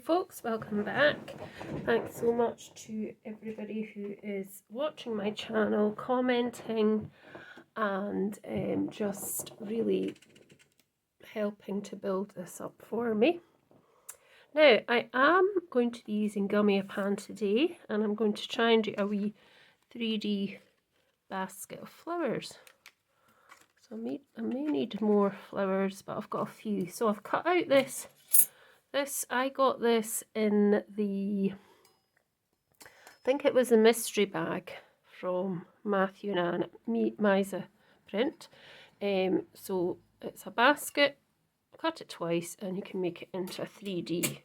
folks, welcome back. Thanks so much to everybody who is watching my channel, commenting and just really helping to build this up for me. Now I am going to be using Gummiapan today, and I'm going to try and do a wee 3D basket of flowers. So I may need more flowers, but I've got a few. So I've cut out this, I got this in the, I think it was a mystery bag from Matthew and Anne Misa print. So it's a basket, cut it twice, and you can make it into a 3D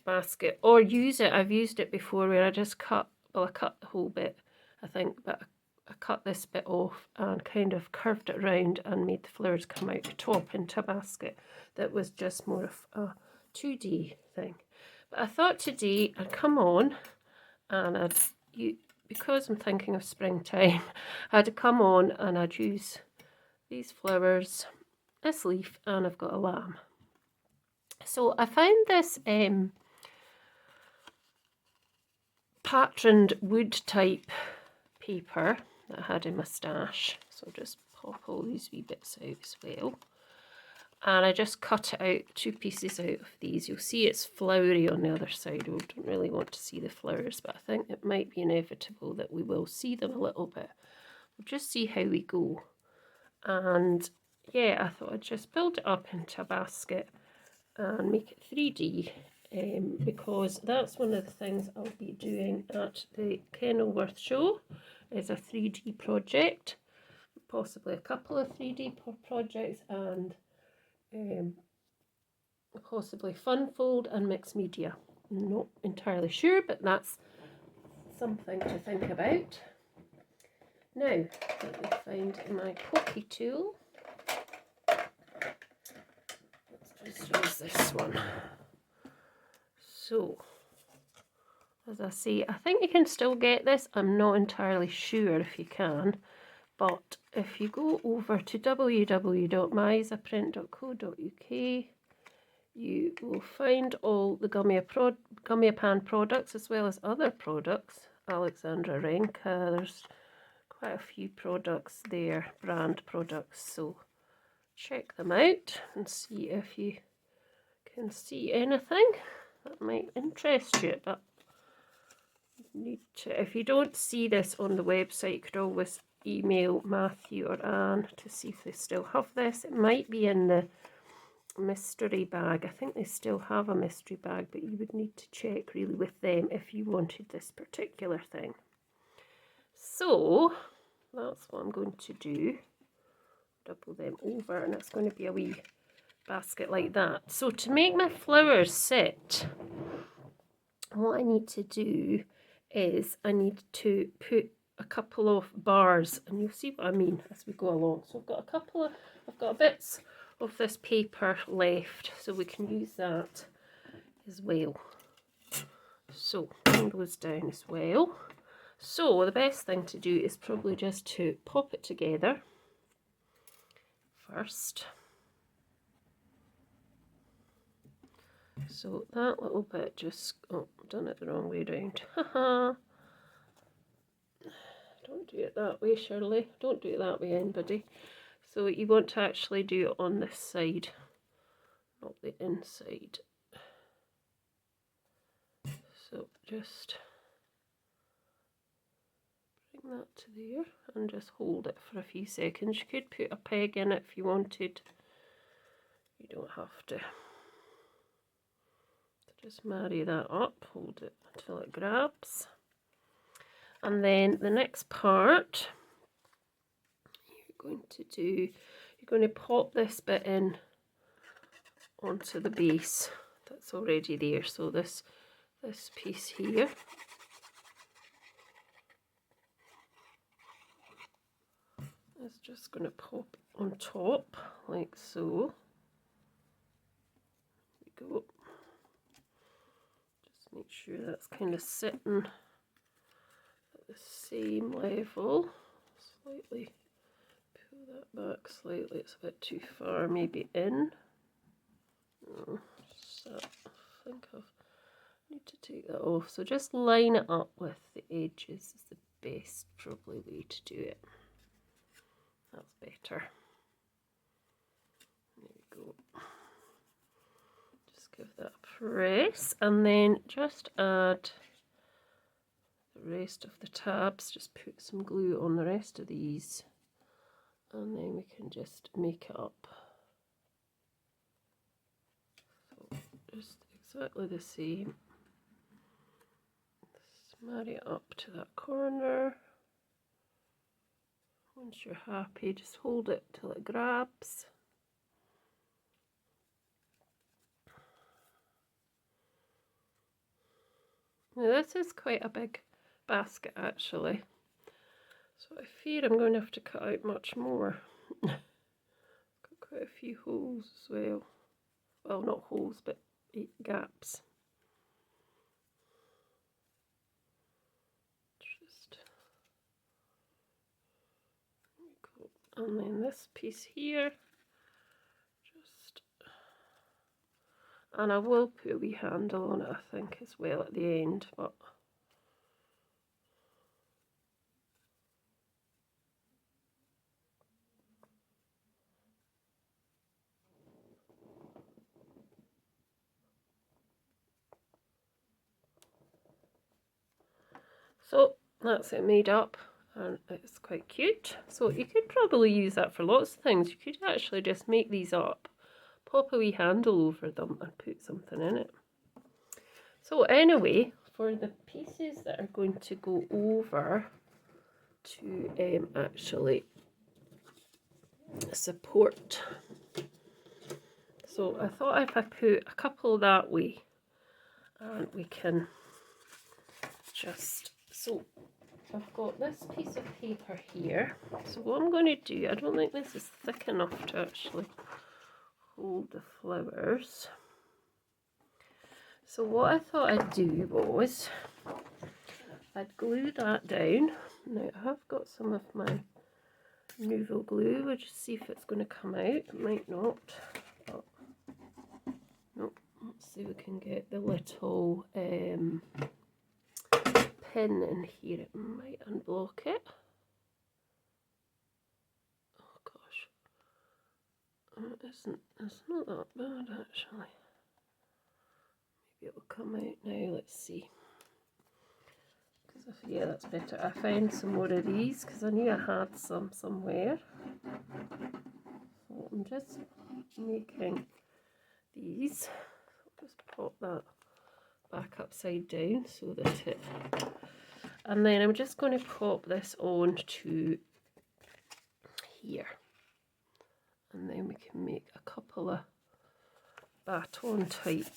basket or use it. I've used it before where I just cut, well, I cut the whole bit, I think, but I cut this bit off and kind of curved it around and made the flowers come out the top into a basket that was just more of a 2D thing. But I thought today I'd come on and because I'm thinking of springtime, I'd come on and I'd use these flowers, this leaf, and I've got a lamb. So I found this patterned wood type paper that I had in my stash. So I'll just pop all these wee bits out as well. And I just cut it out, 2 pieces out of these. You'll see it's flowery on the other side. We don't really want to see the flowers, but I think it might be inevitable that we will see them a little bit. We'll just see how we go. And yeah, I thought I'd just build it up into a basket and make it 3D, because that's one of the things I'll be doing at the Kenilworth show, is a 3D project, possibly a couple of 3D projects, and possibly funfold and mixed media. I'm not entirely sure, but that's something to think about. Now, let me find my pokey tool. Let's just use this one. So, as I say, I think you can still get this. I'm not entirely sure if you can. But if you go over to www.misaprint.co.uk, you will find all the Gummiapan products as well as other products. Alexandra Renka, there's quite a few products there, brand products. So check them out and see if you can see anything that might interest you. But you need to, if you don't see this on the website, you could always email Matthew or Anne to see if they still have this. It might be in the mystery bag. I think they still have a mystery bag, but you would need to check really with them if you wanted this particular thing. So that's what I'm going to do. Double them over, and it's going to be a wee basket like that. So to make my flowers sit, what I need to do is I need to put a couple of bars, and you'll see what I mean as we go along. So I've got bits of this paper left, so we can use that as well. So bring those down as well. So the best thing to do is probably just to pop it together first. So that little bit just, oh, I've done it the wrong way round. Haha. Don't do it that way, Shirley. Don't do it that way, anybody. So you want to actually do it on this side, not the inside. So just bring that to there and just hold it for a few seconds. You could put a peg in it if you wanted. You don't have to. Just marry that up, hold it until it grabs. And then the next part, you're going to pop this bit in onto the base that's already there. So this piece here. Is just going to pop on top like so. There we go. Just make sure that's kind of sitting at the same level. Slightly pull that back slightly, it's a bit too far maybe in. Oh, so I think I've take that off. So just line it up with the edges is the best probably way to do it. That's better. There we go. Just give that a press and then just add the rest of the tabs. Just put some glue on the rest of these and then we can just make it up. So just exactly the same. Marry it up to that corner. Once you're happy, just hold it till it grabs. Now this is quite a big basket actually, so I fear I'm going to have to cut out much more. Got quite a few holes as well. Well, not holes, but gaps. And then this piece here, and I will put a wee handle on it, I think, as well at the end, but so that's it made up. And it's quite cute, so you could probably use that for lots of things. You could actually just make these up, pop a wee handle over them and put something in it. So anyway, for the pieces that are going to go over to actually support, so I thought if I put a couple that way and we can just, so I've got this piece of paper here, so what I'm going to do, I don't think this is thick enough to actually hold the flowers. So what I thought I'd do was, I'd glue that down. Now I have got some of my Nouveau glue, we'll just see if it's going to come out, it might not, but nope. Let's see if we can get the little pin in here, it might unblock it. Oh gosh, it's not that bad actually. Maybe it will come out now, let's see. Yeah, that's better. I found some more of these because I knew I had some somewhere. So I'm just making these. Just pop that back upside down so that it, and then I'm just going to pop this on to here, and then we can make a couple of baton type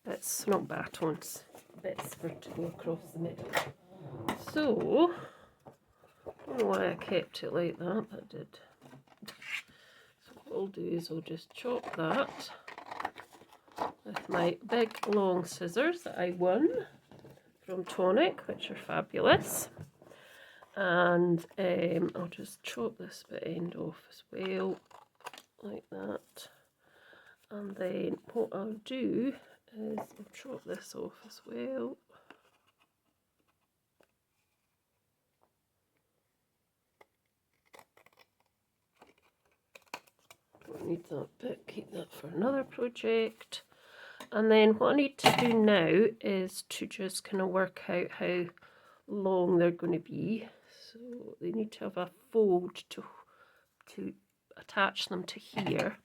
bits, not batons, bits for to go across the middle. So I don't know why I kept it like that, but I did. So what I'll do is I'll just chop that with my big long scissors that I won from Tonic, which are fabulous. And I'll just chop this bit end off as well, like that. And then what I'll do is I'll chop this off as well. Don't need that bit, keep that for another project. And then what I need to do now is to just kind of work out how long they're going to be. So they need to have a fold to attach them to here.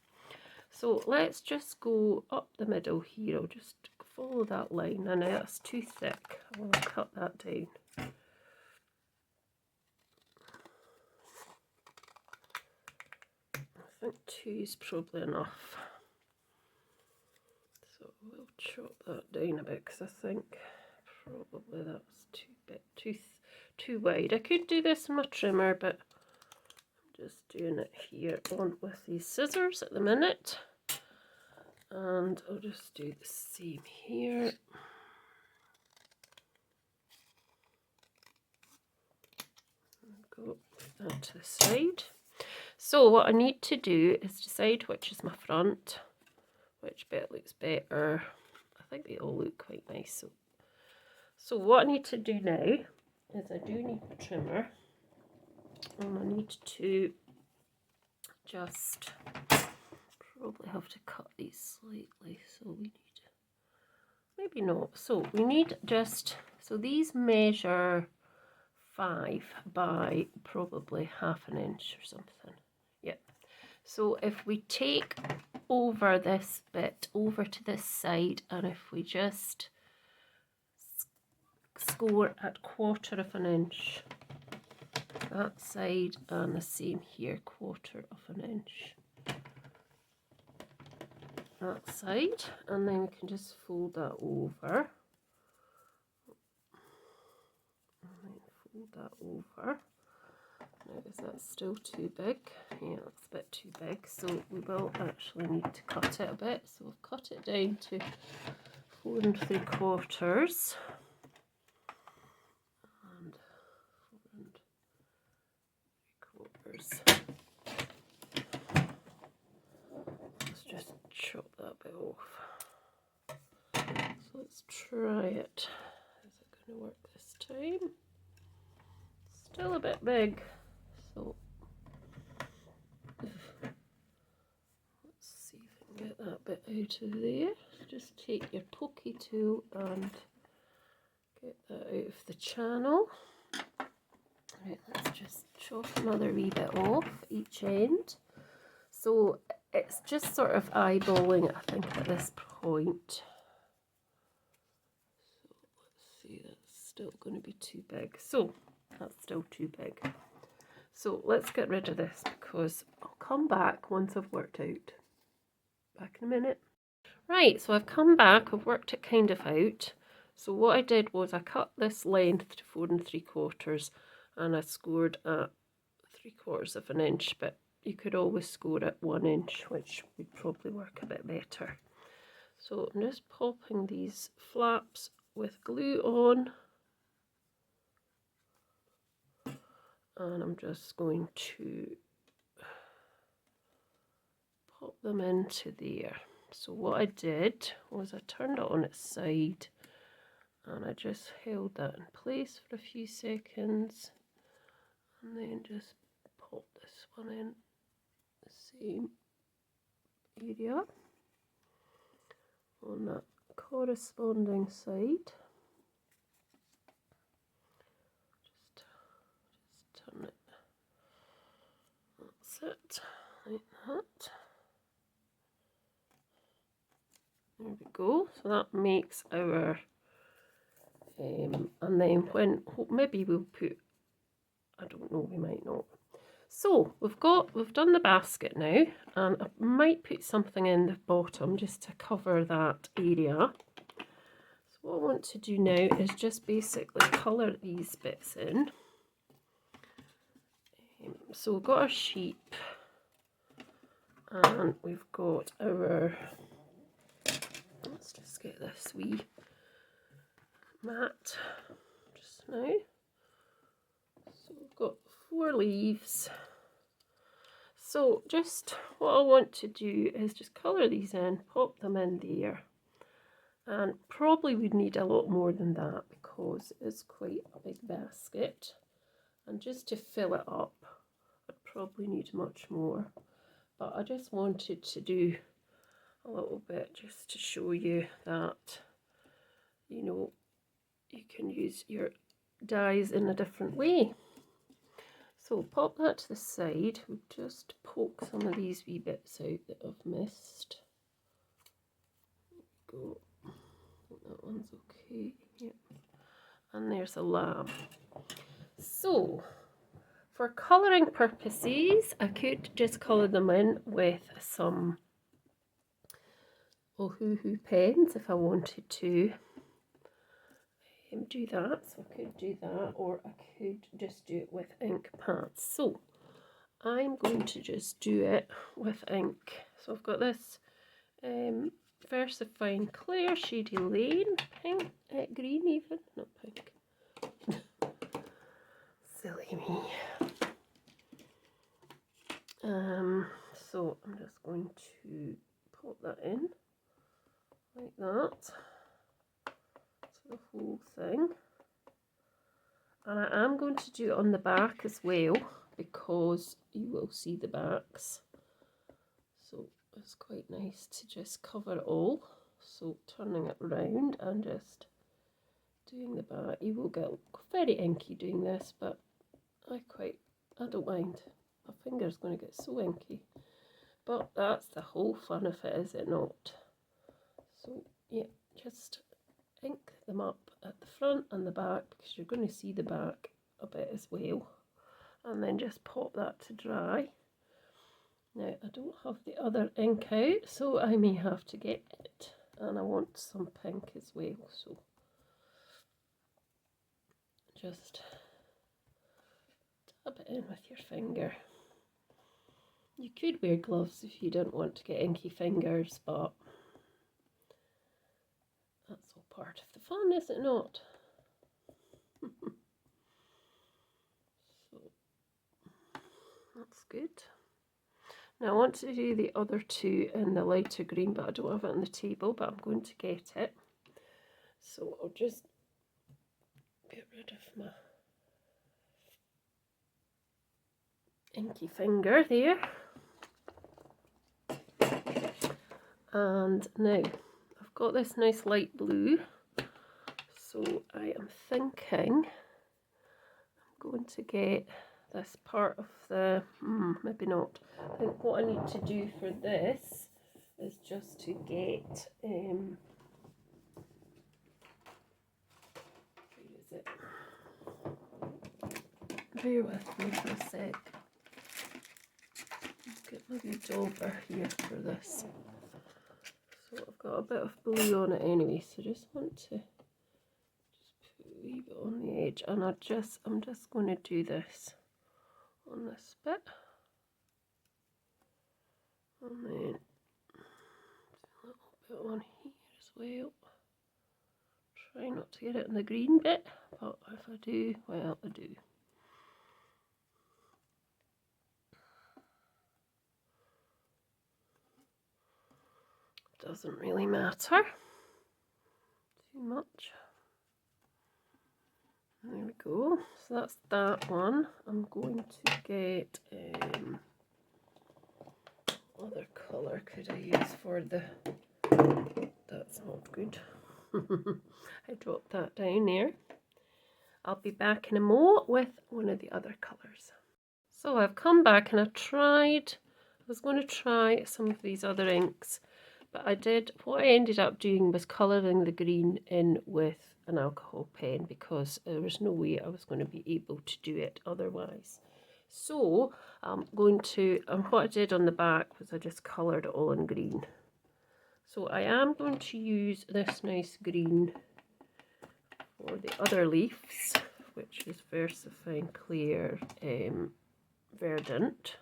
So let's just go up the middle here. I'll just follow that line. And now that's too thick. I'll cut that down. I think 2 is probably enough. So we'll chop that down a bit because I think probably that's too wide. I could do this in my trimmer, but I'm just doing it here on with these scissors at the minute. And I'll just do the same here. Go that to the side. So what I need to do is decide which is my front, which bit looks better. I think they all look quite nice So what I need to do now is I do need a trimmer, and I need to just probably have to cut these slightly, so we need, maybe not, so we need just, so these measure 5 by probably ½ inch or something. Yeah, so if we take over this bit over to this side, and if we just score at ½ inch that side, and the same here, ½ inch that side, and then we can just fold that over and then fold that over. Now, is that still too big? Yeah, that's a bit too big, so we will actually need to cut it a bit. So we've cut it down to 4 3/4 and 4 3/4. Let's just chop that bit off. So let's try it. Is it going to work this time? Still a bit big, so let's see if we can get that bit out of there. Just take your pokey tool and get that out of the channel. Right, let's just chop another wee bit off each end. So it's just sort of eyeballing it, I think, at this point. So let's see, that's still going to be too big. So that's still too big. So let's get rid of this, because I'll come back once I've worked out. Back in a minute. Right, so I've come back, I've worked it kind of out. So what I did was I cut this length to 4 3/4, and I scored at 3/4 inch, but you could always score at 1 inch, which would probably work a bit better. So I'm just popping these flaps with glue on, and I'm just going to pop them into there. So what I did was I turned it on its side, and I just held that in place for a few seconds, and then just pop this one in the same area on that corresponding side. Just turn it, that's it, like that. There we go. So that makes our and then when maybe we'll put, I don't know, we might not. So we've done the basket now, and I might put something in the bottom just to cover that area. So what I want to do now is just basically colour these bits in. So we've got our sheep, and we've got our, let's just get this wee mat just now. So we've got 4 leaves. So just what I want to do is just colour these in, pop them in there, and probably we'd need a lot more than that because it's quite a big basket, and just to fill it up I'd probably need much more, but I just wanted to do a little bit just to show you that, you know, you can use your dies in a different way. So pop that to the side. We'll just poke some of these wee bits out that I've missed. There we go. I think that one's okay. Yep. And there's a lamb. So for colouring purposes, I could just colour them in with some Ohuhu pens if I wanted to. Do that, so I could do that, or I could just do it with ink pads. So I'm going to just do it with ink. So I've got this VersaFine Clear Shady Lane, pink, green even, not pink. Silly me. So I'm just going to pop that in like that. the whole thing. And I am going to do it on the back as well, because you will see the backs. So it's quite nice to just cover it all. So turning it round and just doing the back. You will get very inky doing this, but I don't mind. My finger's going to get so inky. But that's the whole fun of it, is it not? So yeah, just ink them up at the front and the back, because you're going to see the back a bit as well. And then just pop that to dry. Now I don't have the other ink out, so I may have to get it. And I want some pink as well, so just dab it in with your finger. You could wear gloves if you didn't want to get inky fingers, but that's all part of the fun, is it not? So that's good. Now I want to do the other two in the lighter green, but I don't have it on the table, but I'm going to get it. So I'll just get rid of my inky finger there. And now I've got this nice light blue, so I am thinking I'm going to get this part of the, maybe not. I think what I need to do for this is just to get, where is it? Bear with me for a sec. Let's get my wee dauber here for this. So I've got a bit of blue on it anyway, so just want to just put a wee bit on the edge, and I'm just going to do this on this bit, and then a little bit on here as well. Try not to get it in the green bit, but if I do, well, I do. Doesn't really matter too much. There we go. So that's that one. I'm going to get other colour could I use for the, that's not good. I dropped that down there. I'll be back in a mo with one of the other colours. So I've come back and I was going to try some of these other inks, but what I ended up doing was colouring the green in with an alcohol pen, because there was no way I was going to be able to do it otherwise. So I'm going to, what I did on the back was I just coloured it all in green. So I am going to use this nice green for the other leaves, which is Versifine Clear Verdant.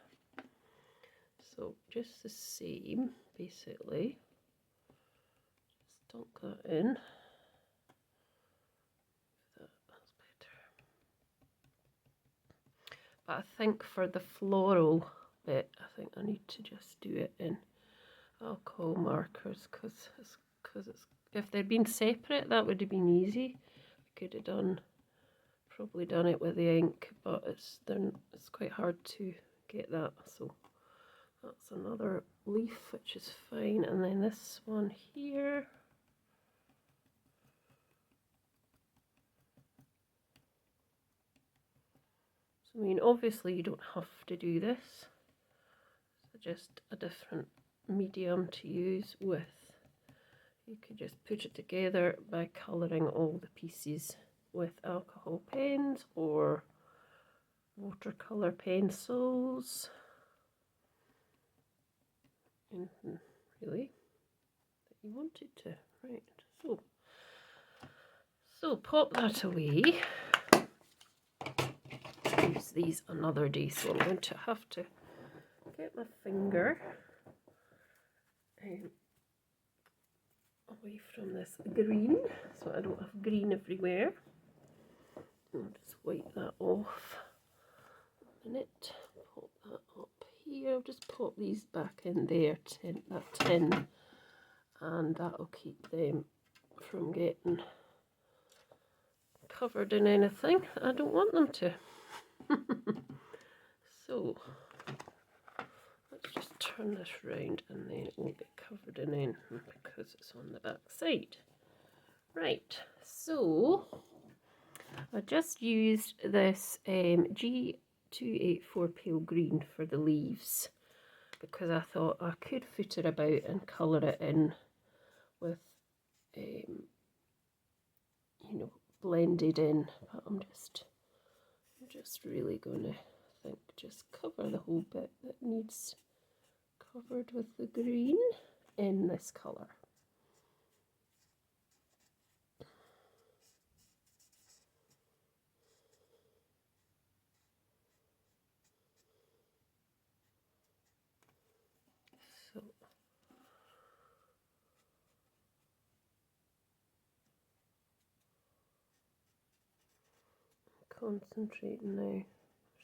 So just the same, basically. Just dunk that in. That's better. But I think for the floral bit, I think I need to just do it in alcohol markers, because if they'd been separate, that would have been easy. I could have probably done it with the ink, but it's quite hard to get that. So that's another leaf, which is fine. And then this one here. So I mean, obviously you don't have to do this. It's just a different medium to use with. You could just put it together by colouring all the pieces with alcohol pens or watercolour pencils. Anything really that you wanted to. Right, so pop that away. Use these another day, so I'm going to have to get my finger away from this green, so I don't have green everywhere. I'll just wipe that off a minute. Pop that up here. I'll just pop these back in there, that tin, and that'll keep them from getting covered in anything. I don't want them to. So let's just turn this round and then it won't get covered in anything because it's on the back side. Right, so I just used this G284 pale green for the leaves because I thought I could foot it about and colour it in with, you know, blended in. But I'm just really going to just cover the whole bit that needs covered with the green in this colour. So concentrating now.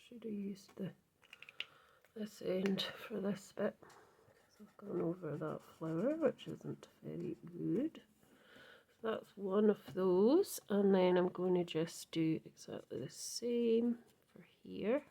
Should have used this end for this bit because I've gone over that flower, which isn't very good. So that's one of those, and then I'm going to just do exactly the same for here.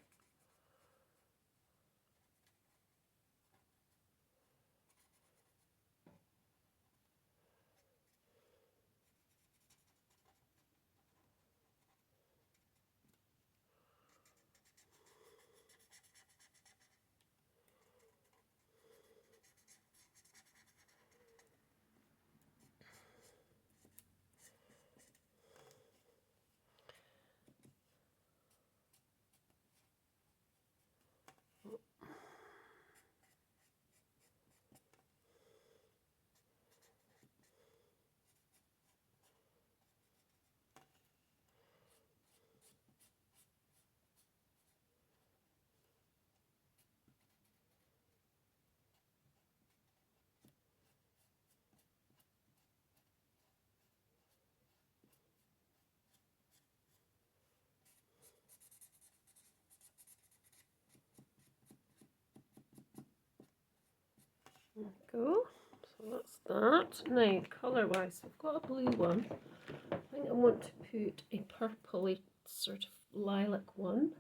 There we go. So that's that. Now, colour wise, I've got a blue one. I think I want to put a purpley sort of lilac one.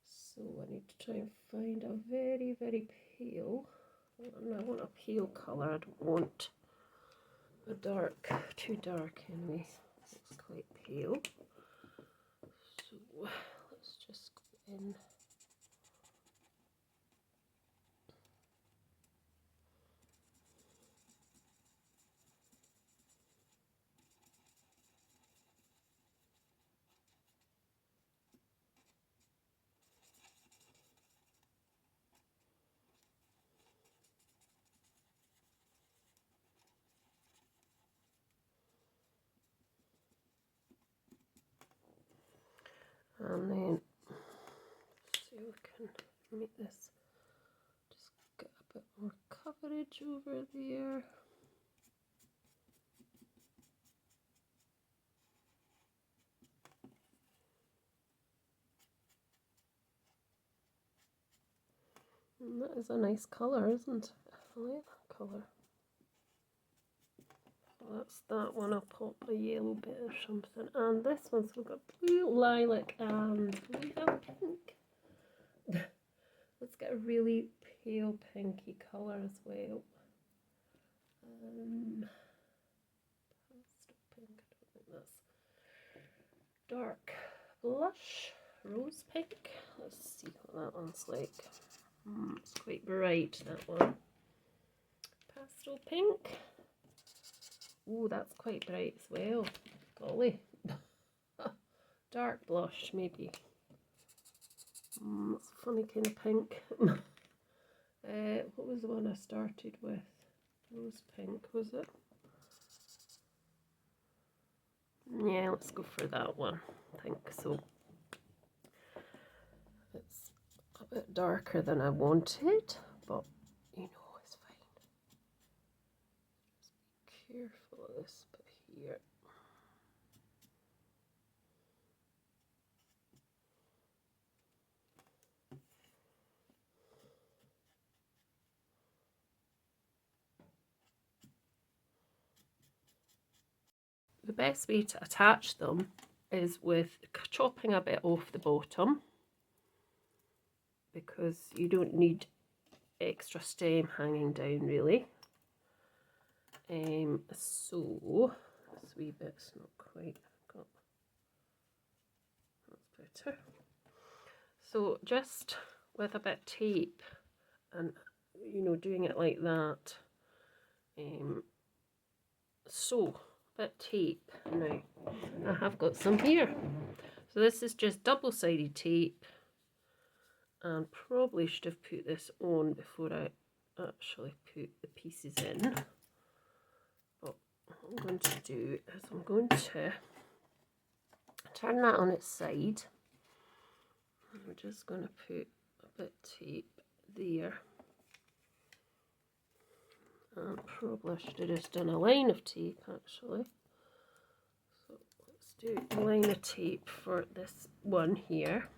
So I need to try and find a very, very pale. And I want a pale colour. I don't want a dark, too dark anyway. It's quite pale. So let's just go in. And then see if we can make this just get a bit more coverage over there. And that is a nice colour, isn't it? I like that colour. So that's that one. I'll pop a yellow bit or something. And this one's we've got blue, lilac, and we have pink. Let's get a really pale pinky colour as well. Pastel pink, I don't think that's dark blush, rose pink. Let's see what that one's like. It's quite bright, that one. Pastel pink. Oh, that's quite bright as well. Golly. Dark blush, maybe. That's a funny kind of pink. What was the one I started with? Rose pink, was it? Yeah, let's go for that one. I think so. It's a bit darker than I wanted, but you know, it's fine. Just be careful of this bit here. The best way to attach them is with chopping a bit off the bottom, because you don't need extra stem hanging down really. So this wee bit's not quite got, that's better. So just with a bit of tape and, you know, doing it like that. So a bit of tape. Now I have got some here. So this is just double-sided tape, and probably should have put this on before I actually put the pieces in. But what I'm going to do is I'm going to turn that on its side. I'm just going to put a bit of tape there. And probably I should have just done a line of tape actually. So let's do a line of tape for this one here.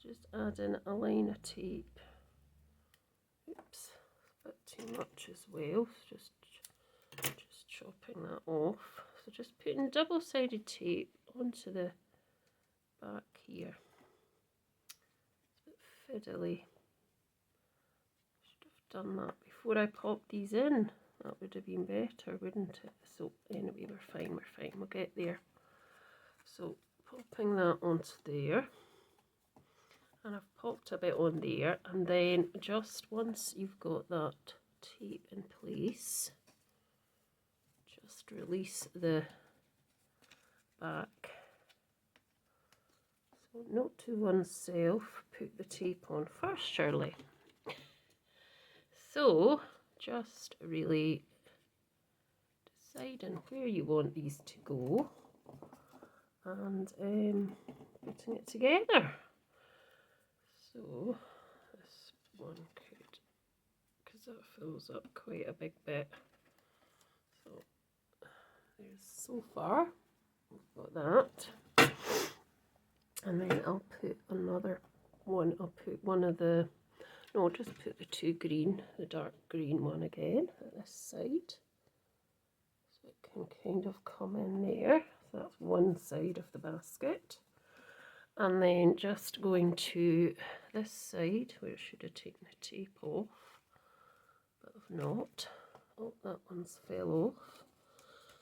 Just add in a line of tape. Oops, a bit too much as well. Just chopping that off. So just putting double-sided tape onto the back here. It's a bit fiddly. Should have done that before I popped these in. That would have been better, wouldn't it? So anyway, we're fine, we'll get there. So popping that onto there. And I've popped a bit on there, and then just once you've got that tape in place, just release the back. So note to oneself, put the tape on first, Shirley. So just really deciding where you want these to go and putting it together. So this one could, because that fills up quite a big bit. So there's so far, we've got that. And then I'll put another one, I'll put one of the, no, I'll just put the two green, the dark green one again at this side. So it can kind of come in there. So that's one side of the basket. And then just going to this side, where I should have taken the tape off, but I've not. Oh, that one's fell off.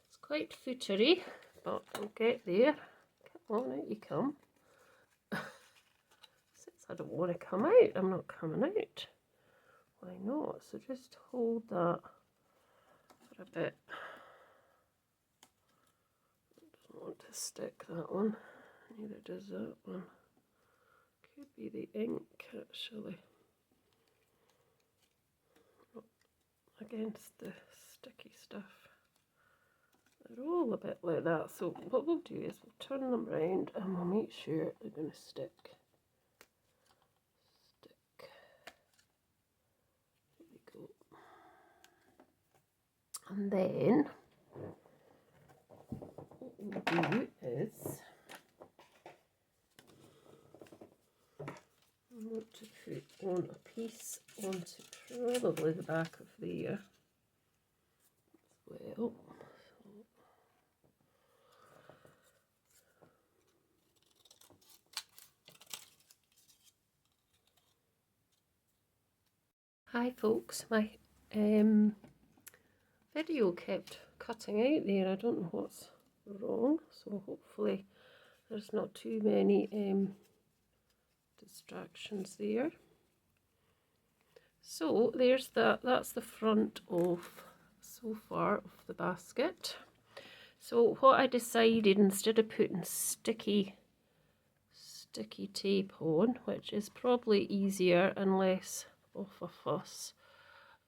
It's quite footery, but I'll get there. Come on, out you come. Since I don't want to come out, I'm not coming out. Why not? So just hold that for a bit. I don't want to stick that one. Neither does that one. Could be the ink actually. Not against the sticky stuff. They're all a bit like that. So what we'll do is we'll turn them round and we'll make sure they're going to stick. There we go. And then what we'll do is I want to put on a piece onto probably the back of there as well. Hi folks, my video kept cutting out there. I don't know what's wrong, so hopefully there's not too many distractions there. So there's that's the front of so far of the basket. So what I decided, instead of putting sticky tape on, which is probably easier and less of a fuss,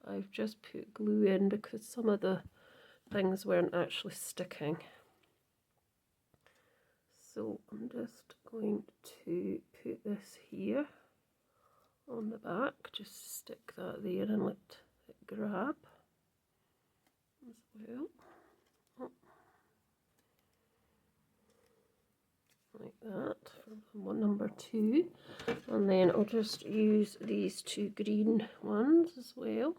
I've just put glue in because some of the things weren't actually sticking. So I'm just going to put this here on the back, just stick that there and let it grab as well. Oh. Like that for one, number 2, and then I'll just use these two green ones as well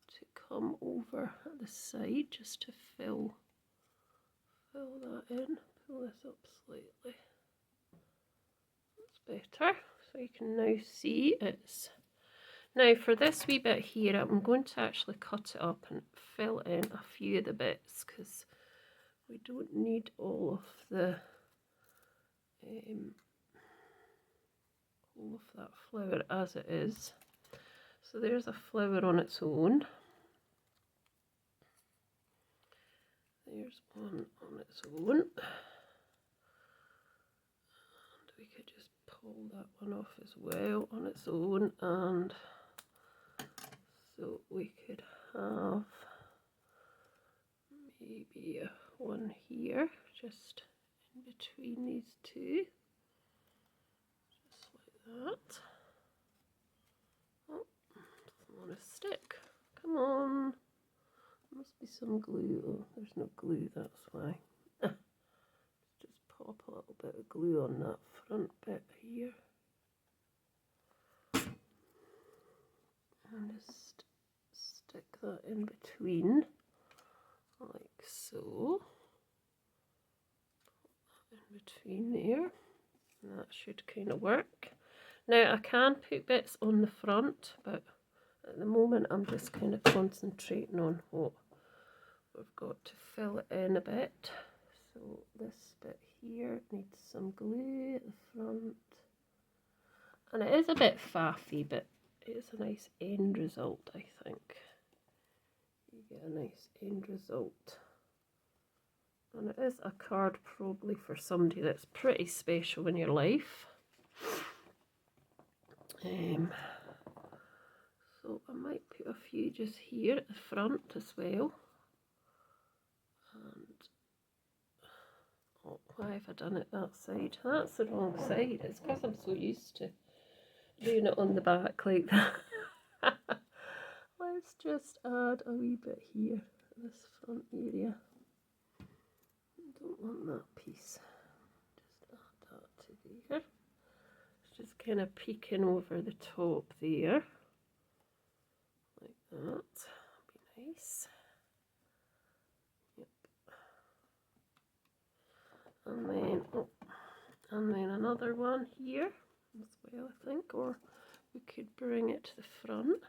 to come over at the side just to fill that in. pull this up slightly. That's better. So you can now see it's... Now for this wee bit here, I'm going to actually cut it up and fill in a few of the bits because we don't need all of that flower as it is. So there's a flower on its own. There's one on its own. And we could just pull that one off as well on its own, and so we could have maybe one here, just in between these two, just like that. Oh, doesn't want to stick. Come on. There must be some glue. Oh, there's no glue, that's why. Just pop a little bit of glue on that front bit here. And just stick that in between, like so. Put that in between there. And that should kind of work. Now I can put bits on the front, but at the moment I'm just kind of concentrating on what we've got to fill it in a bit. So this bit here needs some glue at the front. And it is a bit faffy, but it's a nice end result, I think. You get a nice end result. And it is a card probably for somebody that's pretty special in your life. So I might put a few just here at the front as well. And oh, why have I done it that side? That's the wrong side. It's because I'm so used to doing it on the back like that. Let's just add a wee bit here, this front area. I don't want that piece. Just add that to there. It's just kind of peeking over the top there. Like that. Be nice. Yep. And then another one here as well, I think, or we could bring it to the front.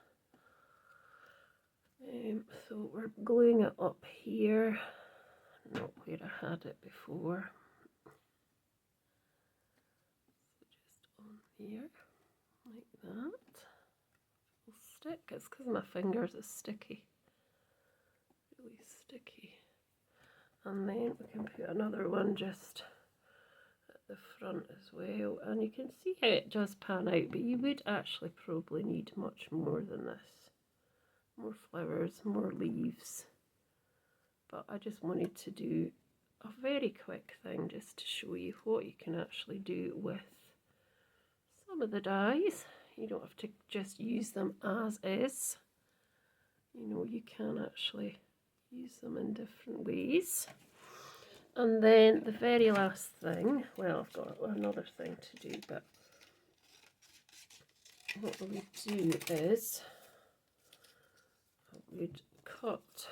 So we're gluing it up here, not where I had it before. So just on there, like that. It'll stick. It's because my fingers are sticky, really sticky. And then we can put another one just at the front as well. And you can see how it does pan out, but you would actually probably need much more than this. More flowers, more leaves. But I just wanted to do a very quick thing just to show you what you can actually do with some of the dies. You don't have to just use them as is. You know, you can actually use them in different ways. And then the very last thing, well, I've got another thing to do, but what we do is we'd cut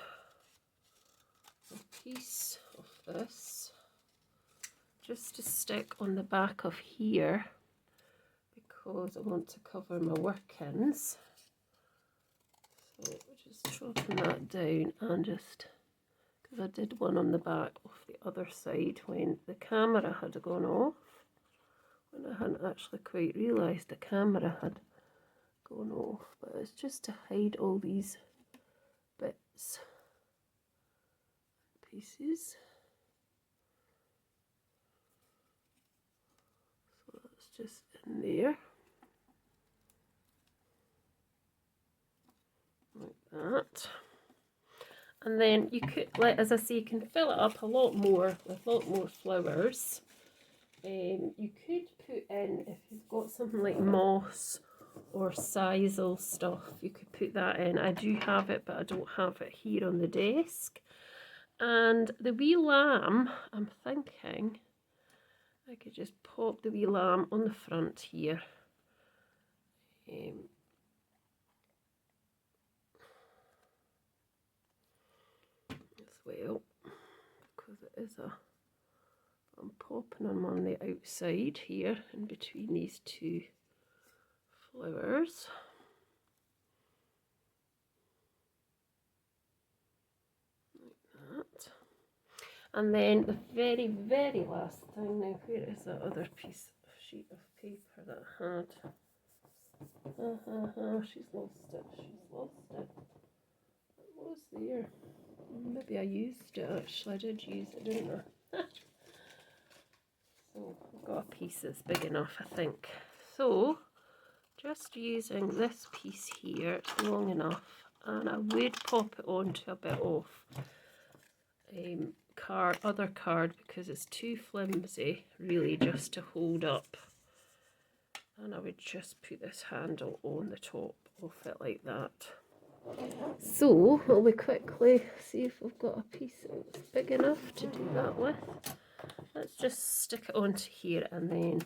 a piece of this just to stick on the back of here because I want to cover my workings. So just chopping that down and just, because I did one on the back of the other side when the camera had gone off, when I hadn't actually quite realised the camera had gone off, but it's just to hide all these bits, pieces. So that's just in there, like that. And then you could, like as I say, you can fill it up a lot more with a lot more flowers. You could put in, if you've got something like moss or sisal stuff, you could put that in. I do have it, but I don't have it here on the desk. And the wee lamb, I'm thinking I could just pop the wee lamb on the front here. As well, because it is a popping them on the outside here in between these two flowers. Like that. And then the very, very last thing, now where is that other sheet of paper that I had? She's lost it, she's lost it. It was there. Maybe I used it actually, I did use it, didn't I? So I've got a piece that's big enough, I think. So just using this piece here, it's long enough, and I would pop it onto a bit of other card because it's too flimsy really just to hold up, and I would just put this handle on the top of it like that. So I'll quickly see if we've got a piece that's big enough to do that with. Let's just stick it onto here and then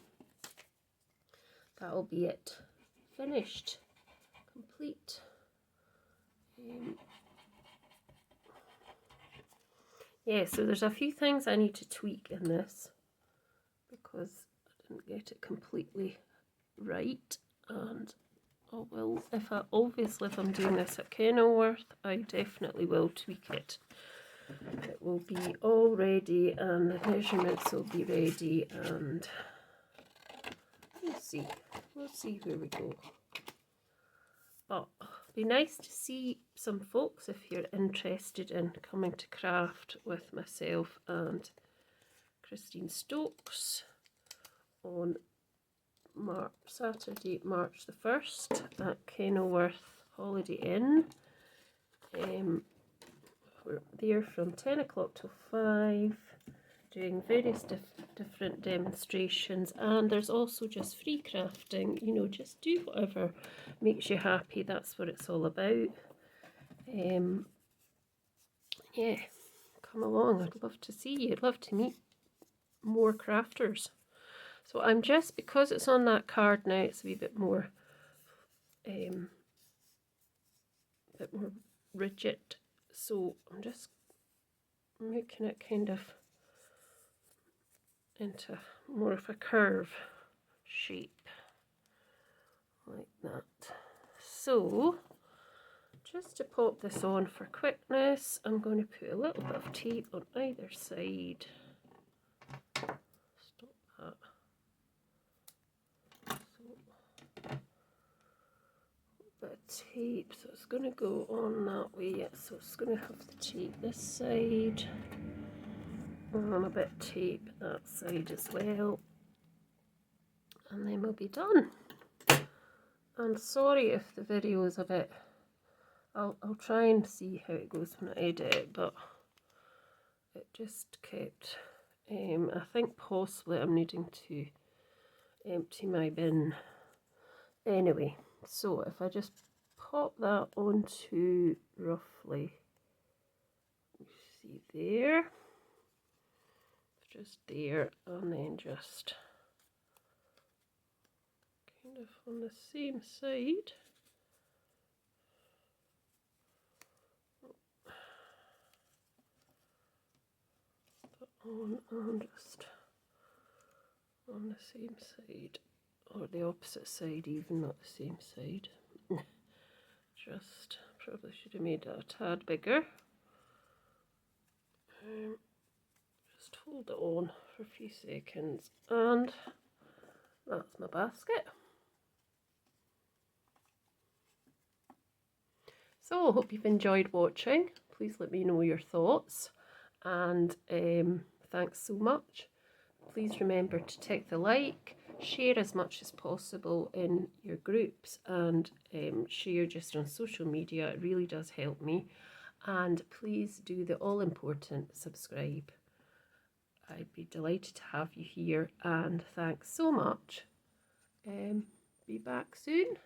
that'll be it. Finished. Complete. Yeah, so there's a few things I need to tweak in this because I didn't get it completely right, and I will, if I'm doing this at Kenilworth, I definitely will tweak it. It will be all ready and the measurements will be ready, and we'll see where we go. But it'd be nice to see some folks if you're interested in coming to craft with myself and Christine Stokes on Saturday, March the 1st at Kenilworth Holiday Inn. We're there from 10 o'clock till 5, doing various different demonstrations, and there's also just free crafting, you know, just do whatever makes you happy, that's what it's all about. Yeah, come along, I'd love to see you, I'd love to meet more crafters. So I'm just, because it's on that card now, it's a wee bit more rigid, so I'm just making it kind of into more of a curve shape like that. So just to pop this on for quickness, I'm going to put a little bit of tape on either side. Stop that. So, a bit of tape, so it's going to go on that way, so it's going to have the tape this side. And a bit of tape that side as well, and then we'll be done. And sorry if the video is a bit, I'll try and see how it goes when I edit it, but it just kept, I think possibly I'm needing to empty my bin. Anyway, so if I just pop that onto roughly, you see there, just there, and then just kind of on the same side. On and just on the same side, or the opposite side even, not the same side. Just probably should have made that a tad bigger. Just hold it on for a few seconds, and that's my basket. So I hope you've enjoyed watching. Please let me know your thoughts, and thanks so much. Please remember to tick the like, share as much as possible in your groups, and share just on social media. It really does help me. And please do the all important subscribe. I'd be delighted to have you here, and thanks so much. Be back soon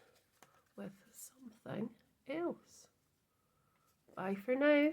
with something else. Bye for now.